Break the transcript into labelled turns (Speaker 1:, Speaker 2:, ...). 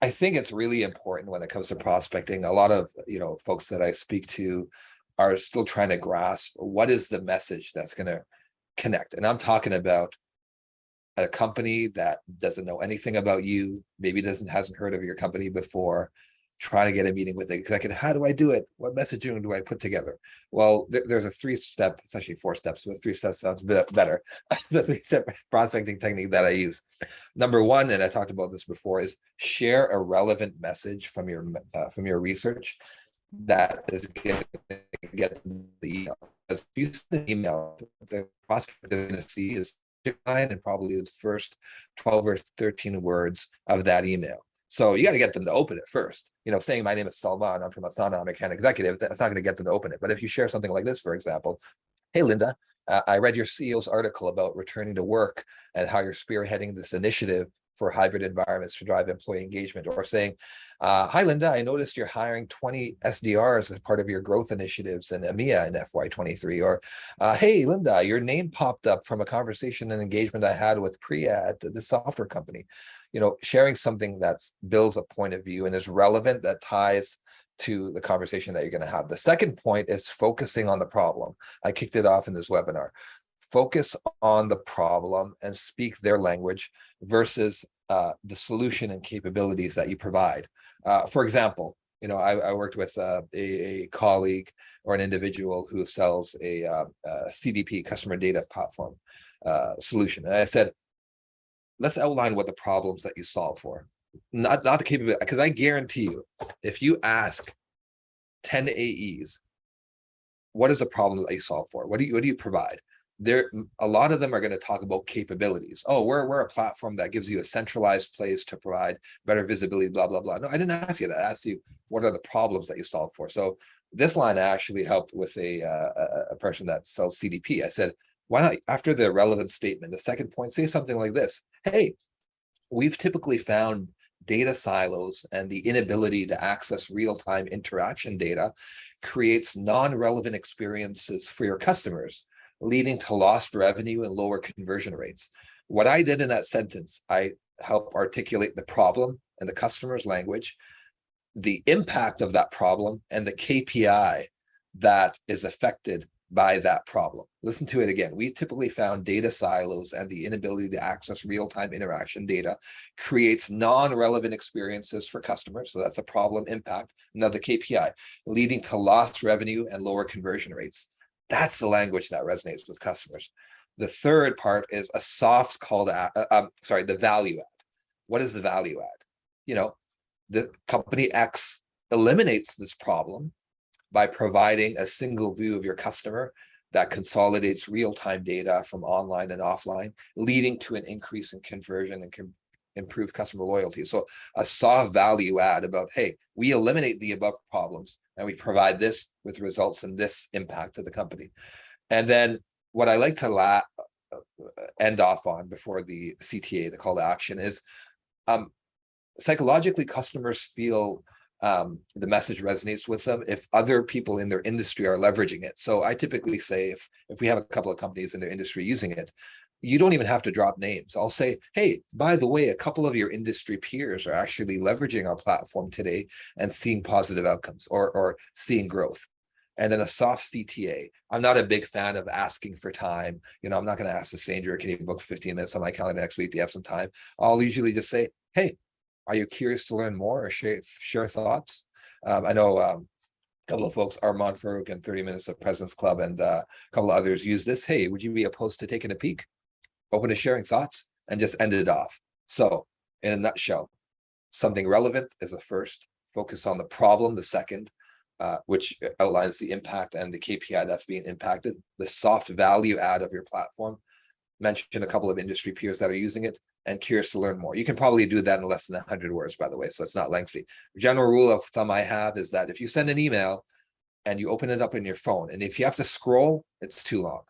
Speaker 1: I think it's really important when it comes to prospecting. A lot of folks that I speak to are still trying to grasp what is the message that's going to connect. And I'm talking about a company that doesn't know anything about you, maybe hasn't heard of your company before, trying to get a meeting with the executive. How do I do it? What messaging do I put together? Well, there's a 3-step, it's actually 4 steps, but 3 steps sounds better. The 3-step prospecting technique that I use. Number 1, and I talked about this before, is share a relevant message from your research that is going to get the email. Because if you send an email, the prospect is going to see is and probably the first 12 or 13 words of that email. So you got to get them to open it first. Saying my name is Salman, I'm from Asana, I'm a account executive, that's not going to get them to open it. But if you share something like this, for example, hey, Linda, I read your CEO's article about returning to work and how you're spearheading this initiative for hybrid environments to drive employee engagement. Or saying, hi, Linda, I noticed you're hiring 20 SDRs as part of your growth initiatives in EMEA in FY23. Or, hey, Linda, your name popped up from a conversation and engagement I had with Priya at the software company. Sharing something that builds a point of view and is relevant, that ties to the conversation that you're going to have. The second point is focusing on the problem. I kicked it off in this webinar. Focus on the problem and speak their language versus the solution and capabilities that you provide. For example, I worked with a colleague or an individual who sells a CDP, customer data platform solution. And I said, let's outline what the problems that you solve for, not the capability, because I guarantee you, if you ask 10 AEs, what is the problem that you solve for? What do you provide? A lot of them are going to talk about capabilities. Oh, we're a platform that gives you a centralized place to provide better visibility, blah, blah, blah. No, I didn't ask you that. I asked you, what are the problems that you solve for? So this line I actually helped with a person that sells CDP. I said, why not, after the relevant statement, the second point, say something like this. Hey, we've typically found data silos and the inability to access real-time interaction data creates non-relevant experiences for your customers, leading to lost revenue and lower conversion rates. What I did in that sentence, I help articulate the problem in the customer's language, the impact of that problem, and the KPI that is affected by that problem. Listen to it again. We typically found data silos and the inability to access real-time interaction data creates non-relevant experiences for customers. So that's a problem impact. Another KPI, leading to lost revenue and lower conversion rates. That's the language that resonates with customers. The third part is a soft call to, the value add. What is the value add? The company X eliminates this problem by providing a single view of your customer that consolidates real-time data from online and offline, leading to an increase in conversion and can improve customer loyalty. So a soft value add about, hey, we eliminate the above problems and we provide this with results and this impact to the company. And then what I like to end off on before the CTA, the call to action, is psychologically customers feel the message resonates with them if other people in their industry are leveraging it. So I typically say, if we have a couple of companies in their industry using it, you don't even have to drop names. I'll say, hey, by the way, a couple of your industry peers are actually leveraging our platform today and seeing positive outcomes or seeing growth. And then a soft CTA. I'm not a big fan of asking for time. I'm not going to ask the stranger, can you book 15 minutes on my calendar next week? Do you have some time? I'll usually just say, hey, are you curious to learn more or share thoughts? I know a couple of folks, Armand Farouk and 30 Minutes of President's Club, and a couple of others use this. Hey, would you be opposed to taking a peek? Open to sharing thoughts and just end it off. So in a nutshell, something relevant is the first, focus on the problem, the second, which outlines the impact and the KPI that's being impacted, the soft value add of your platform, mention a couple of industry peers that are using it, and curious to learn more. You can probably do that in less than 100 words, by the way, so it's not lengthy. General rule of thumb I have is that if you send an email and you open it up in your phone, and if you have to scroll, it's too long.